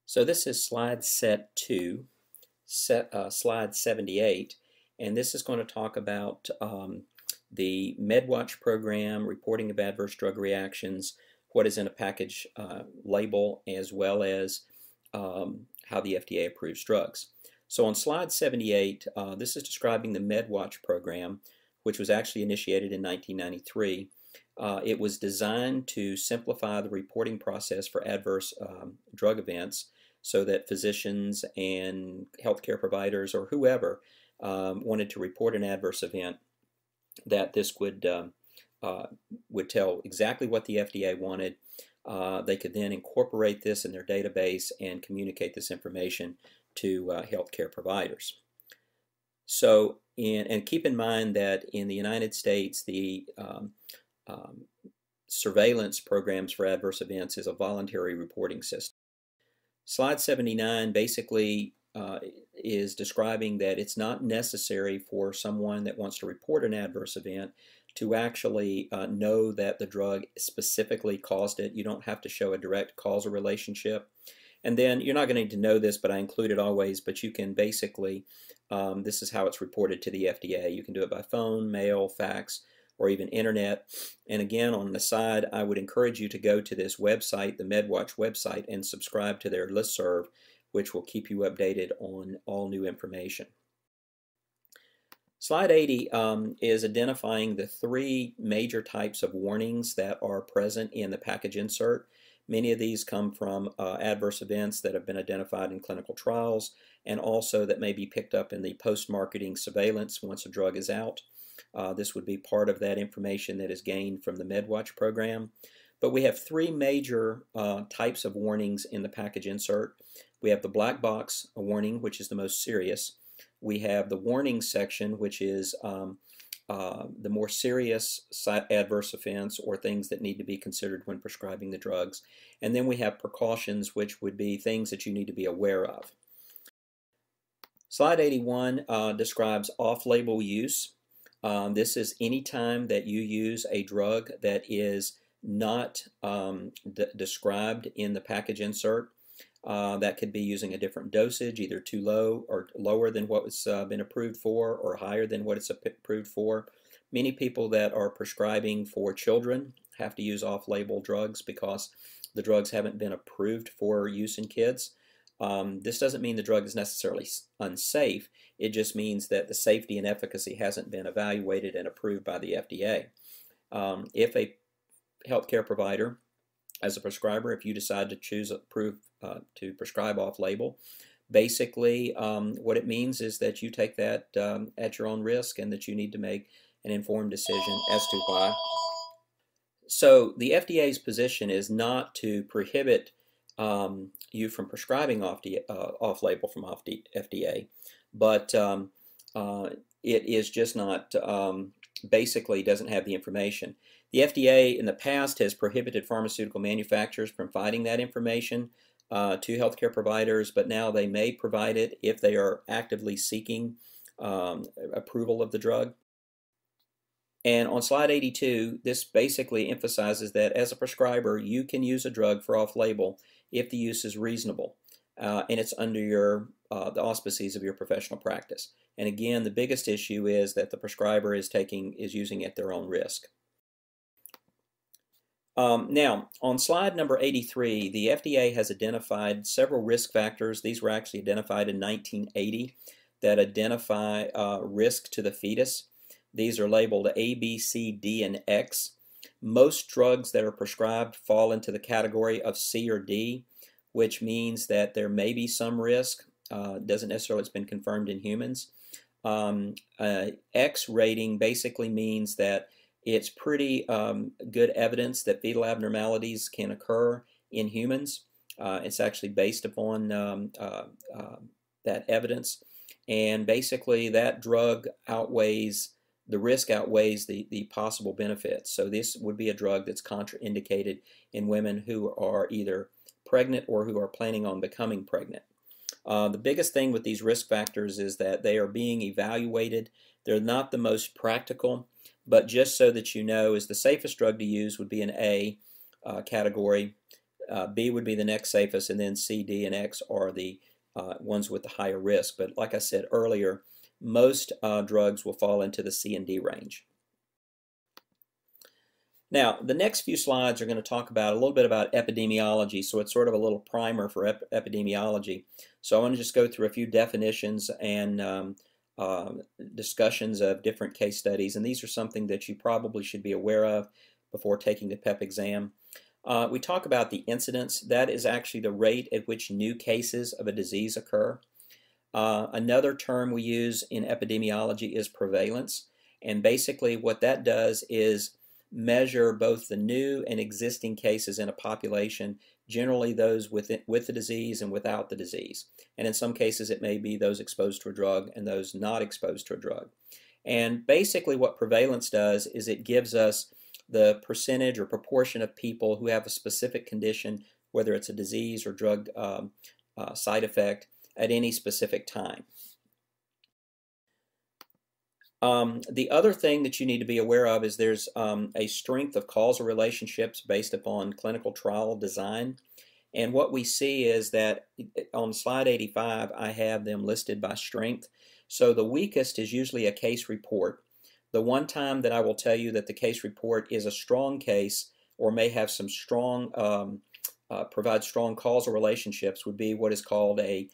So this is slide set 2, slide 78, and this is going to talk about the MedWatch program, reporting of adverse drug reactions, what is in a package label, as well as how the FDA approves drugs. So on slide 78, this is describing the MedWatch program, which was actually initiated in 1993. It was designed to simplify the reporting process for adverse drug events so that physicians and healthcare providers or whoever wanted to report an adverse event, that this would tell exactly what the FDA wanted. They could then incorporate this in their database and communicate this information to healthcare providers. So, and keep in mind that in the United States, the surveillance programs for adverse events is a voluntary reporting system. Slide 79 basically is describing that it's not necessary for someone that wants to report an adverse event to actually know that the drug specifically caused it. You don't have to show a direct causal relationship. And then you're not going to need to know this, but I include it always, but you can basically, this is how it's reported to the FDA. You can do it by phone, mail, fax, or even internet. And again, on the side, I would encourage you to go to this website, the MedWatch website, and subscribe to their listserv, which will keep you updated on all new information. Slide 80 is identifying the 3 major types of warnings that are present in the package insert. Many of these come from adverse events that have been identified in clinical trials, and also that may be picked up in the post-marketing surveillance once a drug is out. This would be part of that information that is gained from the MedWatch program. But we have 3 major types of warnings in the package insert. We have the black box warning, which is the most serious. We have the warning section, which is the more serious adverse offense or things that need to be considered when prescribing the drugs. And then we have precautions, which would be things that you need to be aware of. Slide 81 describes off-label use. This is any time that you use a drug that is not described in the package insert. That could be using a different dosage, either too low or lower than what was been approved for, or higher than what it's approved for. Many people that are prescribing for children have to use off-label drugs because the drugs haven't been approved for use in kids. This doesn't mean the drug is necessarily unsafe. It just means that the safety and efficacy hasn't been evaluated and approved by the FDA. If a healthcare provider, as a prescriber, if you decide to to prescribe off-label, basically what it means is that you take that at your own risk, and that you need to make an informed decision as to why. So the FDA's position is not to prohibit you from prescribing off-label from FDA, but it is just not, basically doesn't have the information. The FDA in the past has prohibited pharmaceutical manufacturers from providing that information to healthcare providers, but now they may provide it if they are actively seeking approval of the drug. And on slide 82, this basically emphasizes that as a prescriber, you can use a drug for off-label if the use is reasonable, and it's under the auspices of your professional practice. And again, the biggest issue is that the prescriber is using at their own risk. Now, on slide number 83, the FDA has identified several risk factors. These were actually identified in 1980 that identify risk to the fetus. These are labeled A, B, C, D, and X. Most drugs that are prescribed fall into the category of C or D, which means that there may be some risk. Doesn't necessarily it's been confirmed in humans. X rating basically means that it's pretty good evidence that fetal abnormalities can occur in humans. It's actually based upon that evidence, and basically that drug outweighs the risk, outweighs the possible benefits. So this would be a drug that's contraindicated in women who are either pregnant or who are planning on becoming pregnant. The biggest thing with these risk factors is that they are being evaluated. They're not the most practical, but just so that you know, is the safest drug to use would be an A category. B would be the next safest, and then C, D, and X are the ones with the higher risk. But like I said earlier, most drugs will fall into the C and D range. Now, the next few slides are going to talk about a little bit about epidemiology, so it's sort of a little primer for epidemiology. So I want to just go through a few definitions and discussions of different case studies, and these are something that you probably should be aware of before taking the PEP exam. We talk about the incidence. That is actually the rate at which new cases of a disease occur. Another term we use in epidemiology is prevalence, and basically what that does is measure both the new and existing cases in a population, generally those with the disease and without the disease. And in some cases it may be those exposed to a drug and those not exposed to a drug. And basically what prevalence does is it gives us the percentage or proportion of people who have a specific condition, whether it's a disease or drug side effect, at any specific time. The other thing that you need to be aware of is there's a strength of causal relationships based upon clinical trial design. And what we see is that on slide 85, I have them listed by strength. So the weakest is usually a case report. The one time that I will tell you that the case report is a strong case or may have some strong, provide strong causal relationships would be what is called a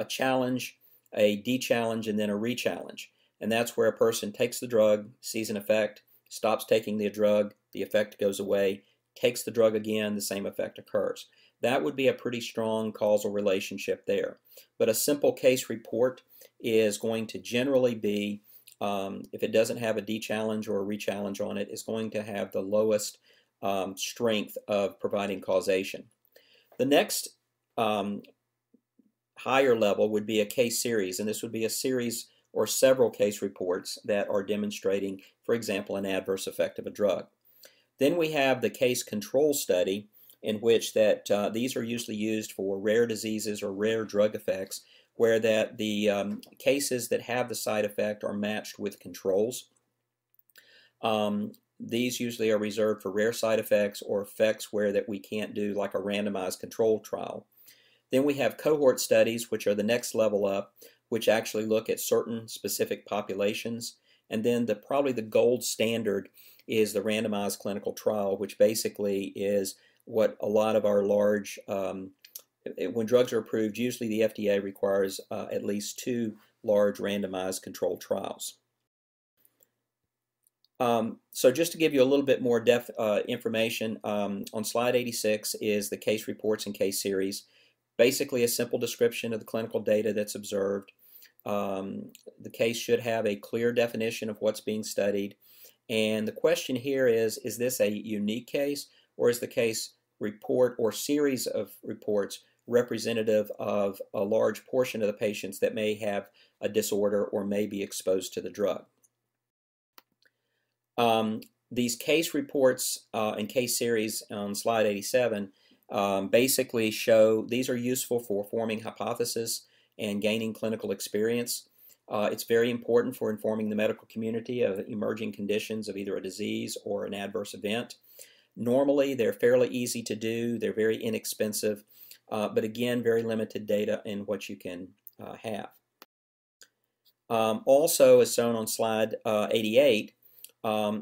challenge, a de-challenge, and then a re-challenge. And that's where a person takes the drug, sees an effect, stops taking the drug, the effect goes away, takes the drug again, the same effect occurs. That would be a pretty strong causal relationship there. But a simple case report is going to generally be, if it doesn't have a de-challenge or a re-challenge on it, is going to have the lowest strength of providing causation. The next higher level would be a case series, and this would be a series or several case reports that are demonstrating, for example, an adverse effect of a drug. Then we have the case control study, in which that these are usually used for rare diseases or rare drug effects, where that the cases that have the side effect are matched with controls. These usually are reserved for rare side effects or effects where that we can't do like a randomized control trial. Then we have cohort studies, which are the next level up, which actually look at certain specific populations. And then probably the gold standard is the randomized clinical trial, which basically is what a lot of our large, when drugs are approved, usually the FDA requires at least 2 large randomized controlled trials. So just to give you a little bit more information, on slide 86 is the case reports and case series. Basically a simple description of the clinical data that's observed. The case should have a clear definition of what's being studied. And the question here is this a unique case, or is the case report or series of reports representative of a large portion of the patients that may have a disorder or may be exposed to the drug? These case reports and case series on slide 87 basically show these are useful for forming hypotheses and gaining clinical experience. It's very important for informing the medical community of emerging conditions of either a disease or an adverse event. Normally, they're fairly easy to do. They're very inexpensive, but again, very limited data in what you can have. Also, as shown on slide 88,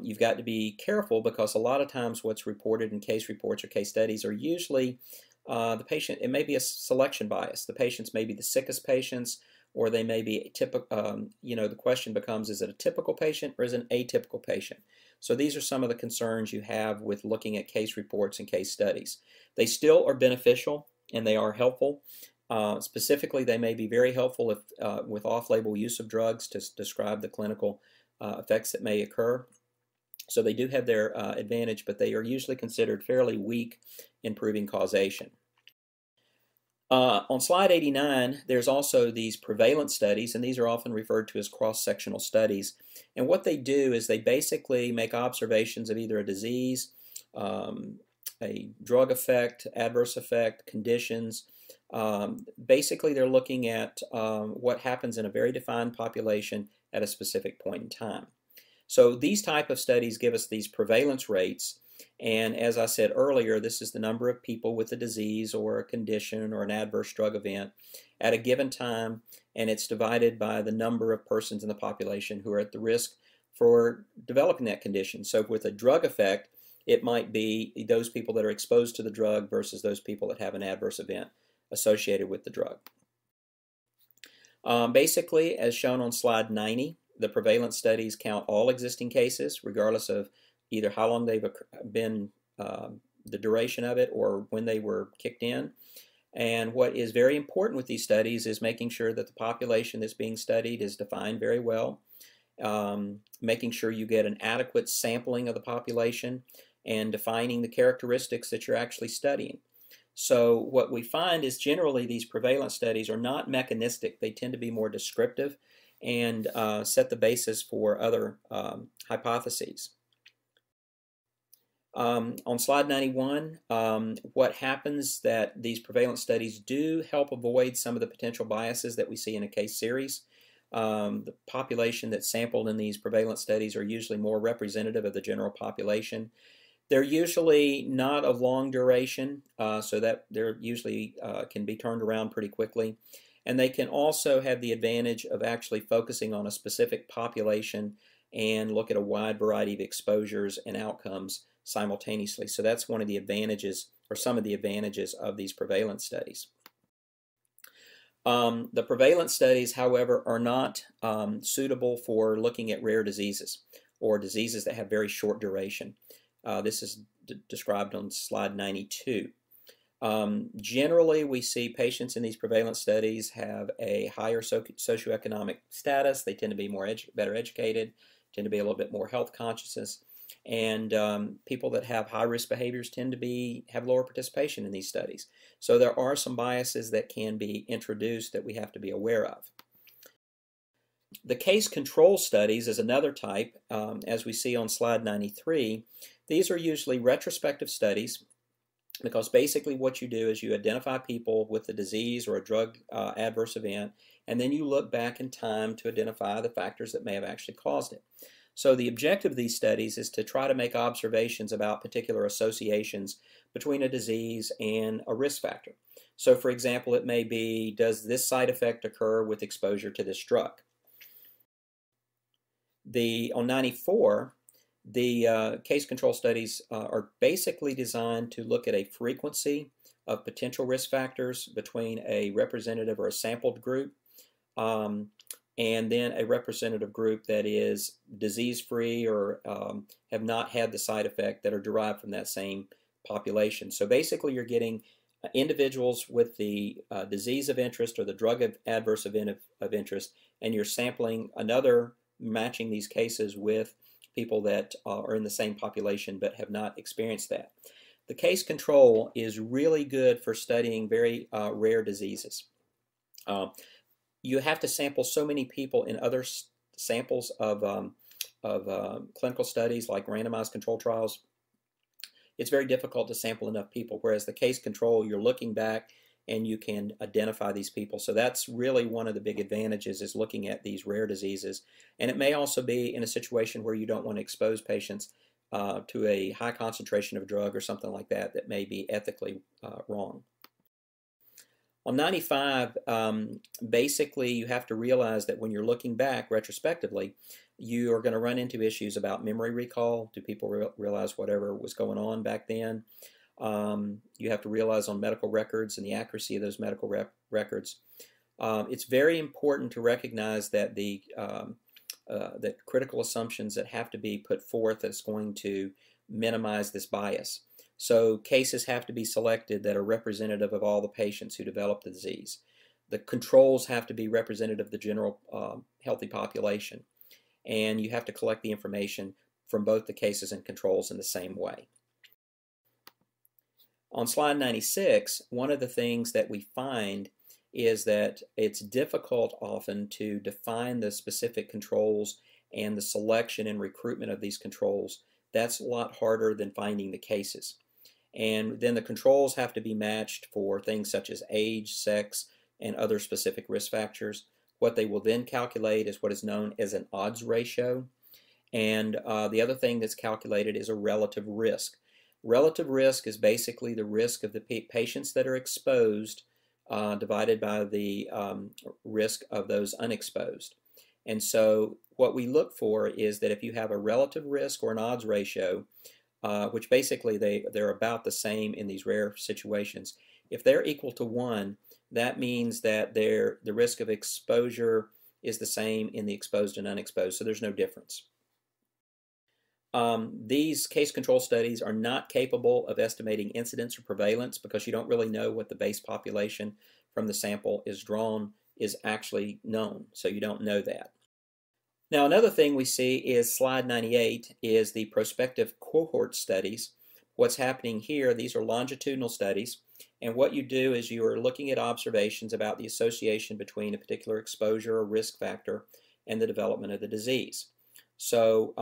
you've got to be careful because a lot of times what's reported in case reports or case studies are usually the patient, it may be a selection bias. The patients may be the sickest patients, or they may be typical, the question becomes, is it a typical patient or is it an atypical patient? So these are some of the concerns you have with looking at case reports and case studies. They still are beneficial and they are helpful. Specifically, they may be very helpful if, with off-label use of drugs to describe the clinical effects that may occur. So they do have their advantage, but they are usually considered fairly weak in proving causation. On slide 89, there's also these prevalence studies, and these are often referred to as cross-sectional studies. And what they do is they basically make observations of either a disease, a drug effect, adverse effect, conditions. Basically, they're looking at what happens in a very defined population at a specific point in time. So these type of studies give us these prevalence rates, And as I said earlier, this is the number of people with a disease or a condition or an adverse drug event at a given time, and it's divided by the number of persons in the population who are at the risk for developing that condition. So with a drug effect, it might be those people that are exposed to the drug versus those people that have an adverse event associated with the drug. Basically, as shown on slide 90, the prevalence studies count all existing cases, regardless of either how long they've been, the duration of it, or when they were kicked in. And what is very important with these studies is making sure that the population that's being studied is defined very well, making sure you get an adequate sampling of the population, and defining the characteristics that you're actually studying. So what we find is generally these prevalence studies are not mechanistic. They tend to be more descriptive and set the basis for other hypotheses. On slide 91, what happens that these prevalence studies do help avoid some of the potential biases that we see in a case series. The population that's sampled in these prevalence studies are usually more representative of the general population. They're usually not of long duration, so that they're usually can be turned around pretty quickly. And they can also have the advantage of actually focusing on a specific population and look at a wide variety of exposures and outcomes simultaneously. So that's one of the advantages, or some of the advantages, of these prevalence studies. The prevalence studies, however, are not suitable for looking at rare diseases or diseases that have very short duration. This is described on slide 92. Generally, we see patients in these prevalence studies have a higher socioeconomic status. They tend to be better educated, tend to be a little bit more health consciousness, and people that have high-risk behaviors tend to have lower participation in these studies. So there are some biases that can be introduced that we have to be aware of. The case control studies is another type, as we see on slide 93. These are usually retrospective studies, because basically what you do is you identify people with a disease or a drug adverse event, and then you look back in time to identify the factors that may have actually caused it. So the objective of these studies is to try to make observations about particular associations between a disease and a risk factor. So for example, it may be, does this side effect occur with exposure to this drug? On 94, the case control studies are basically designed to look at a frequency of potential risk factors between a representative or a sampled group, and then a representative group that is disease-free or have not had the side effect that are derived from that same population. So basically you're getting individuals with the disease of interest or the drug adverse event of interest, and you're sampling matching these cases with people that are in the same population but have not experienced that. The case control is really good for studying very rare diseases. You have to sample so many people in other samples of clinical studies like randomized control trials. It's very difficult to sample enough people, whereas the case control, you're looking back and you can identify these people. So that's really one of the big advantages, is looking at these rare diseases. And it may also be in a situation where you don't want to expose patients to a high concentration of drug or something like that that may be ethically wrong. On 95, basically you have to realize that when you're looking back retrospectively, you are going to run into issues about memory recall. Do people realize whatever was going on back then? You have to realize on medical records and the accuracy of those medical records. It's very important to recognize that that critical assumptions that have to be put forth that's going to minimize this bias. So cases have to be selected that are representative of all the patients who develop the disease. The controls have to be representative of the general healthy population. And you have to collect the information from both the cases and controls in the same way. On slide 96, one of the things that we find is that it's difficult often to define the specific controls and the selection and recruitment of these controls. That's a lot harder than finding the cases. And then the controls have to be matched for things such as age, sex, and other specific risk factors. What they will then calculate is what is known as an odds ratio. And the other thing that's calculated is a relative risk. Relative risk is basically the risk of the patients that are exposed divided by the risk of those unexposed. And so what we look for is that if you have a relative risk or an odds ratio, which basically they're about the same in these rare situations, if they're equal to 1, that means that the risk of exposure is the same in the exposed and unexposed, so there's no difference. These case control studies are not capable of estimating incidence or prevalence because you don't really know what the base population from the sample is drawn is actually known, so you don't know that. Now, another thing we see is slide 98 is the prospective cohort studies. What's happening here, these are longitudinal studies, and what you do is you are looking at observations about the association between a particular exposure or risk factor and the development of the disease. So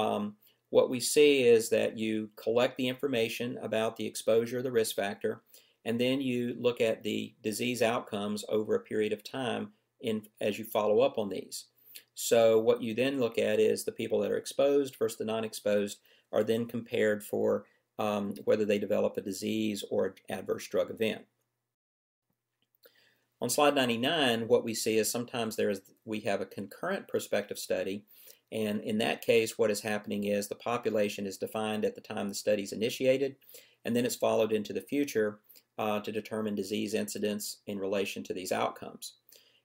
what we see is that you collect the information about the exposure, the risk factor, and then you look at the disease outcomes over a period of time as you follow up on these. So what you then look at is the people that are exposed versus the non-exposed are then compared for whether they develop a disease or an adverse drug event. On slide 99, what we see is sometimes we have a concurrent prospective study, and in that case what is happening is the population is defined at the time the study is initiated, and then it's followed into the future to determine disease incidence in relation to these outcomes.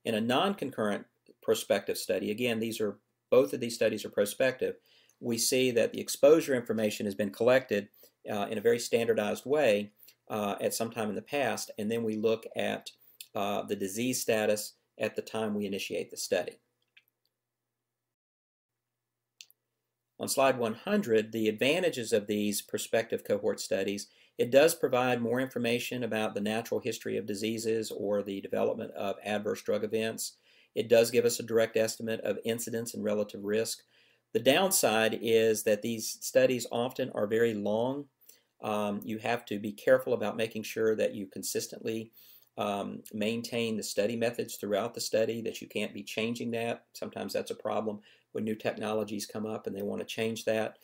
In a non-concurrent prospective study, again, both of these studies are prospective, we see that the exposure information has been collected in a very standardized way at some time in the past, and then we look at the disease status at the time we initiate the study. On slide 100, the advantages of these prospective cohort studies, it does provide more information about the natural history of diseases or the development of adverse drug events. It does give us a direct estimate of incidence and relative risk. The downside is that these studies often are very long. You have to be careful about making sure that you consistently maintain the study methods throughout the study, that you can't be changing that. Sometimes that's a problem when new technologies come up and they want to change that.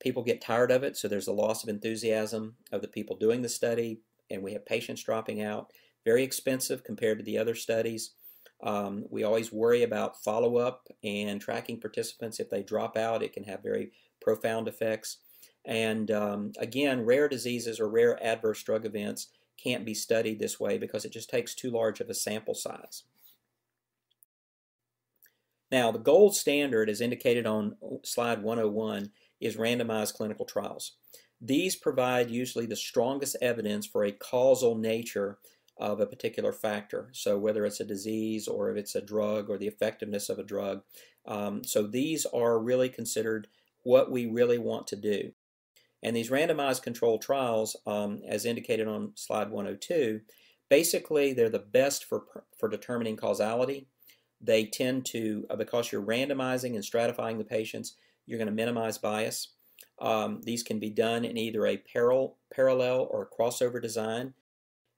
People get tired of it, so there's a loss of enthusiasm of the people doing the study, and we have patients dropping out. Very expensive compared to the other studies. We always worry about follow-up and tracking participants. If they drop out, it can have very profound effects. And again, rare diseases or rare adverse drug events can't be studied this way because it just takes too large of a sample size. Now, the gold standard, as indicated on slide 101, is randomized clinical trials. These provide usually the strongest evidence for a causal nature of a particular factor. So whether it's a disease or if it's a drug or the effectiveness of a drug. So these are really considered what we really want to do. And these randomized controlled trials, as indicated on slide 102, basically they're the best for determining causality. They tend to, because you're randomizing and stratifying the patients, you're going to minimize bias. These can be done in either a parallel or a crossover design.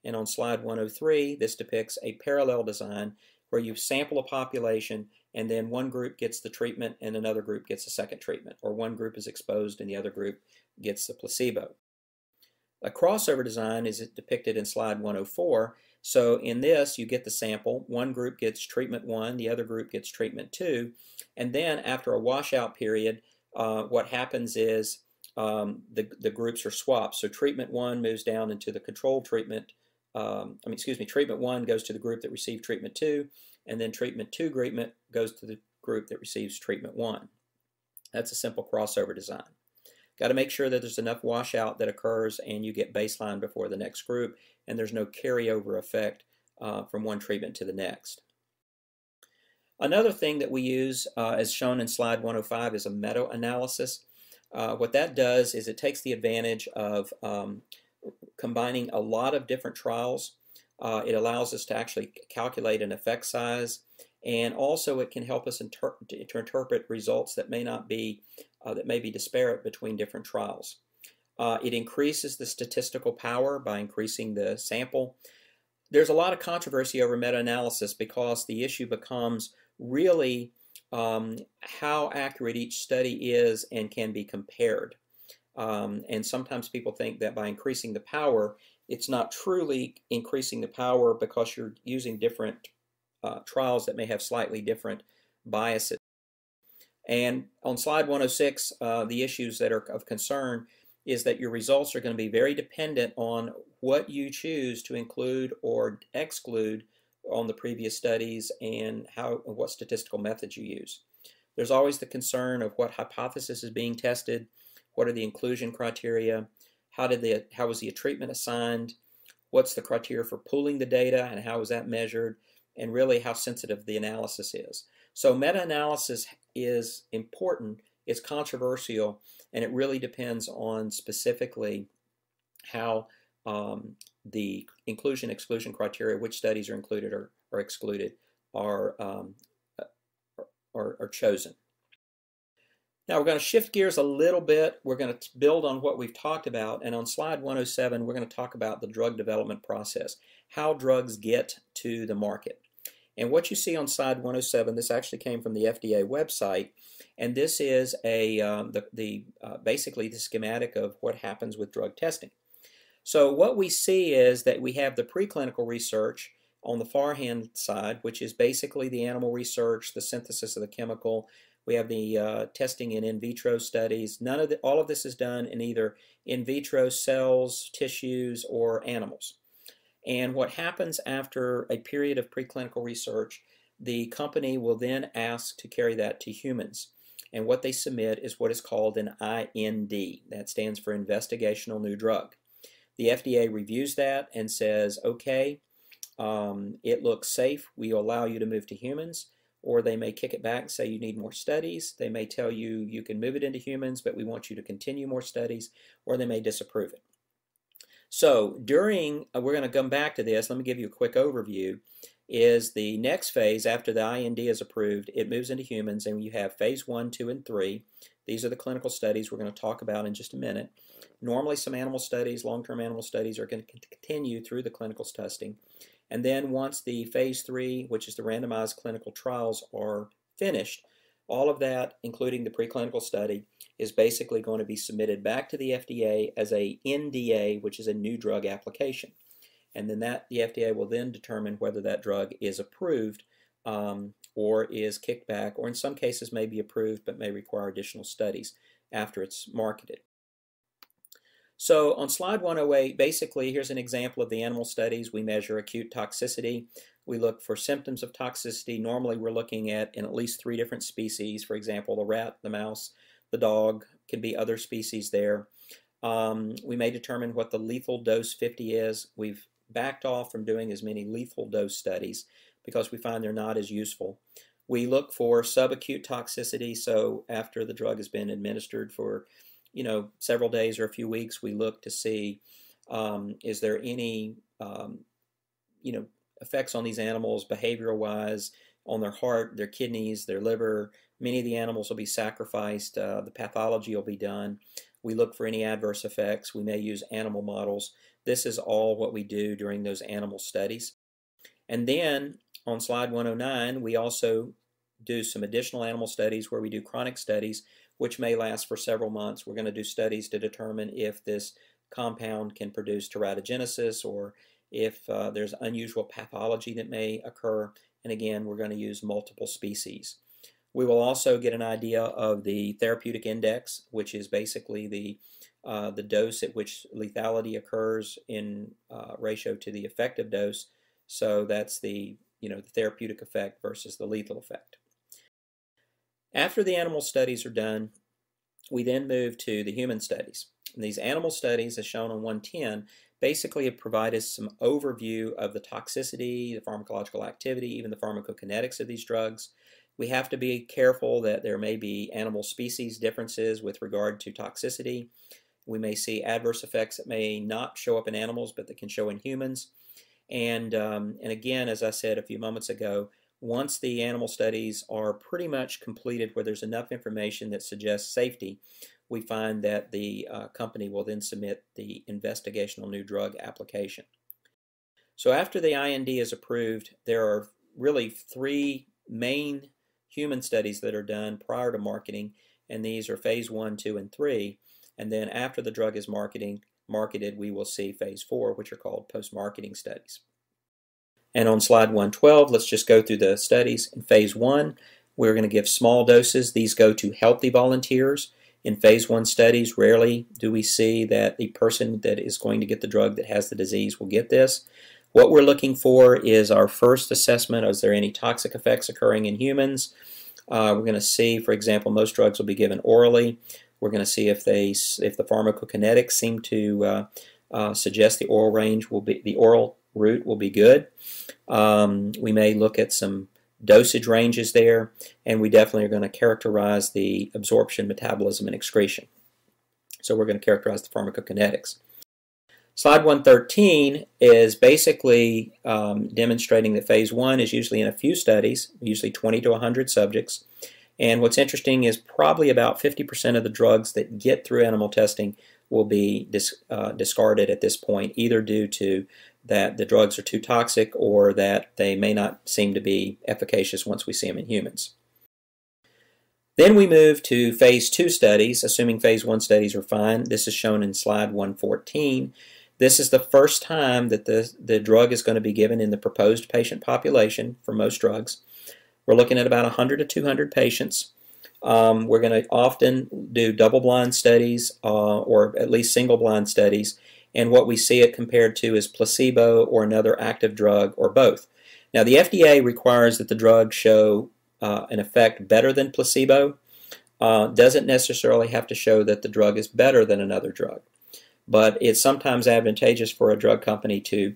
And on slide 103, this depicts a parallel design where you sample a population and then one group gets the treatment and another group gets a second treatment, or one group is exposed and the other group gets the placebo. A crossover design is depicted in slide 104. So in this, you get the sample. One group gets treatment 1, the other group gets treatment 2, and then after a washout period, what happens is the groups are swapped. So treatment 1 moves down into the controlled treatment. Treatment 1 goes to the group that received treatment 2, and then treatment 2 goes to the group that receives treatment 1. That's a simple crossover design. Got to make sure that there's enough washout that occurs and you get baseline before the next group, and there's no carryover effect from one treatment to the next. Another thing that we use, as shown in slide 105, is a meta-analysis. What that does is it takes the advantage of combining a lot of different trials. It allows us to actually calculate an effect size, and also it can help us to interpret results that may be disparate between different trials. It increases the statistical power by increasing the sample. There's a lot of controversy over meta-analysis because the issue becomes really how accurate each study is and can be compared. And sometimes people think that by increasing the power, it's not truly increasing the power because you're using different trials that may have slightly different biases. And on slide 106, the issues that are of concern is that your results are going to be very dependent on what you choose to include or exclude on the previous studies and what statistical methods you use. There's always the concern of what hypothesis is being tested, what are the inclusion criteria, how was the treatment assigned, what's the criteria for pooling the data and how is that measured, and really how sensitive the analysis is. So meta-analysis is important, it's controversial, and it really depends on specifically how the inclusion-exclusion criteria, which studies are included or excluded, are chosen. Now we're going to shift gears a little bit. We're going to build on what we've talked about, and on slide 107 we're going to talk about the drug development process, how drugs get to the market. And what you see on slide 107, this actually came from the FDA website, and this is basically the schematic of what happens with drug testing. So what we see is that we have the preclinical research on the far hand side, which is basically the animal research, the synthesis of the chemical. We have the testing in vitro studies. All of this is done in either in vitro cells, tissues, or animals. And what happens after a period of preclinical research, the company will then ask to carry that to humans. And what they submit is what is called an IND. That stands for Investigational New Drug. The FDA reviews that and says, okay, it looks safe, we allow you to move to humans. Or they may kick it back and say you need more studies. They may tell you you can move it into humans, but we want you to continue more studies, or they may disapprove it. So we're going to come back to this, let me give you a quick overview, is the next phase after the IND is approved, it moves into humans, and you have phase 1, 2, and 3. These are the clinical studies we're going to talk about in just a minute. Normally some animal studies, long-term animal studies, are going to continue through the clinical testing. And then once the phase 3, which is the randomized clinical trials, are finished, all of that, including the preclinical study, is basically going to be submitted back to the FDA as a NDA, which is a new drug application. And then the FDA will then determine whether that drug is approved or is kicked back, or in some cases may be approved but may require additional studies after it's marketed. So on slide 108, basically here's an example of the animal studies. We measure acute toxicity. We look for symptoms of toxicity. Normally we're looking in at least 3 different species. For example, the rat, the mouse, the dog, can be other species there. We may determine what the lethal dose 50 is. We've backed off from doing as many lethal dose studies because we find they're not as useful. We look for subacute toxicity, so after the drug has been administered for several days or a few weeks, we look to see is there any effects on these animals behavioral wise, on their heart, their kidneys, their liver. Many of the animals will be sacrificed, the pathology will be done. We look for any adverse effects. We may use animal models. This is all what we do during those animal studies. And then on slide 109, we also do some additional animal studies where we do chronic studies, which may last for several months. We're going to do studies to determine if this compound can produce teratogenesis or if there's unusual pathology that may occur. And again, we're going to use multiple species. We will also get an idea of the therapeutic index, which is basically the dose at which lethality occurs in ratio to the effective dose. So that's the therapeutic effect versus the lethal effect. After the animal studies are done, we then move to the human studies. And these animal studies, as shown on 110, basically have provided some overview of the toxicity, the pharmacological activity, even the pharmacokinetics of these drugs. We have to be careful that there may be animal species differences with regard to toxicity. We may see adverse effects that may not show up in animals, but that can show in humans. And again, as I said a few moments ago, once the animal studies are pretty much completed where there's enough information that suggests safety, we find that the company will then submit the investigational new drug application. So after the IND is approved, there are really 3 main human studies that are done prior to marketing, and these are phase 1, 2, and 3. And then after the drug is marketed, we will see phase 4, which are called post-marketing studies. And on slide 112, let's just go through the studies. In phase 1, we're going to give small doses. These go to healthy volunteers. In phase 1 studies, rarely do we see that the person that is going to get the drug that has the disease will get this. What we're looking for is our first assessment. Is there any toxic effects occurring in humans? We're going to see, for example, most drugs will be given orally. We're going to see if the pharmacokinetics seem to suggest the oral route will be good. We may look at some dosage ranges there, and we definitely are going to characterize the absorption, metabolism, and excretion. So we're going to characterize the pharmacokinetics. Slide 113 is basically demonstrating that phase 1 is usually in a few studies, usually 20 to 100 subjects. And what's interesting is probably about 50% of the drugs that get through animal testing will be discarded at this point, either due to that the drugs are too toxic or that they may not seem to be efficacious once we see them in humans. Then we move to phase 2 studies, assuming phase 1 studies are fine. This is shown in slide 114. This is the first time that the drug is going to be given in the proposed patient population for most drugs. We're looking at about 100 to 200 patients. We're going to often do double-blind studies or at least single-blind studies, and what we see it compared to is placebo or another active drug or both. Now, the FDA requires that the drug show an effect better than placebo. Doesn't necessarily have to show that the drug is better than another drug, but it's sometimes advantageous for a drug company to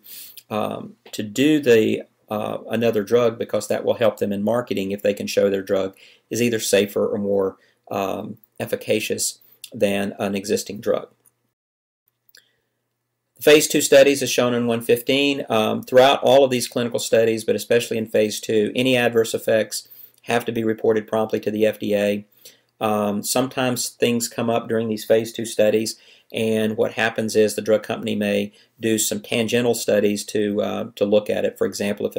do another drug, because that will help them in marketing if they can show their drug is either safer or more efficacious than an existing drug. Phase 2 studies is shown in 115. Throughout all of these clinical studies, but especially in phase 2, any adverse effects have to be reported promptly to the FDA. Sometimes things come up during these phase 2 studies, and what happens is the drug company may do some tangential studies to look at it. For example,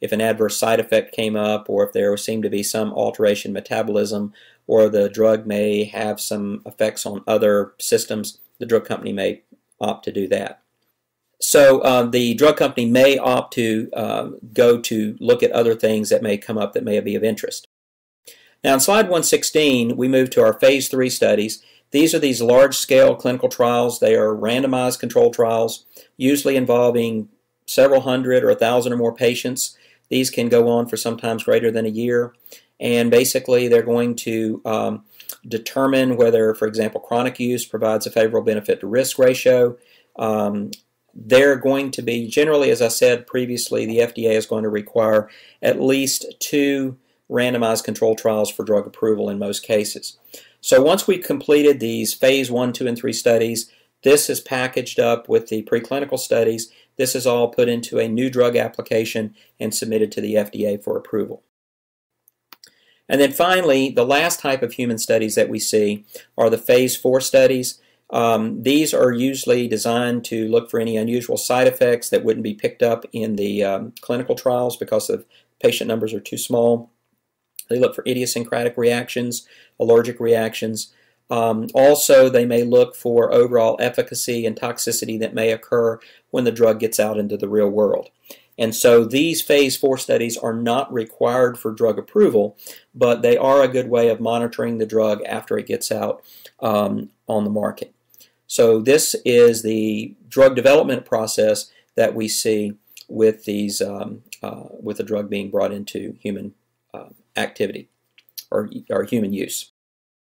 if an adverse side effect came up, or if there seemed to be some alteration in metabolism, or the drug may have some effects on other systems, the drug company may opt to do that. So the drug company may opt to go to look at other things that may come up that may be of interest. Now, in slide 116, we move to our phase 3 studies. These are these large-scale clinical trials. They are randomized controlled trials, usually involving several hundred or 1,000 or more patients. These can go on for sometimes greater than a year. And basically, they're going to determine whether, for example, chronic use provides a favorable benefit to risk ratio. They're going to be, generally, as I said previously, the FDA is going to require at least 2 randomized controlled trials for drug approval in most cases. So once we've completed these phase 1, 2, and 3 studies, this is packaged up with the preclinical studies. This is all put into a new drug application and submitted to the FDA for approval. And then finally, the last type of human studies that we see are the phase 4 studies. These are usually designed to look for any unusual side effects that wouldn't be picked up in the clinical trials because the patient numbers are too small. They look for idiosyncratic reactions, allergic reactions. Also, they may look for overall efficacy and toxicity that may occur when the drug gets out into the real world. And so these phase 4 studies are not required for drug approval, but they are a good way of monitoring the drug after it gets out on the market. So this is the drug development process that we see with these with the drug being brought into human activity or human use.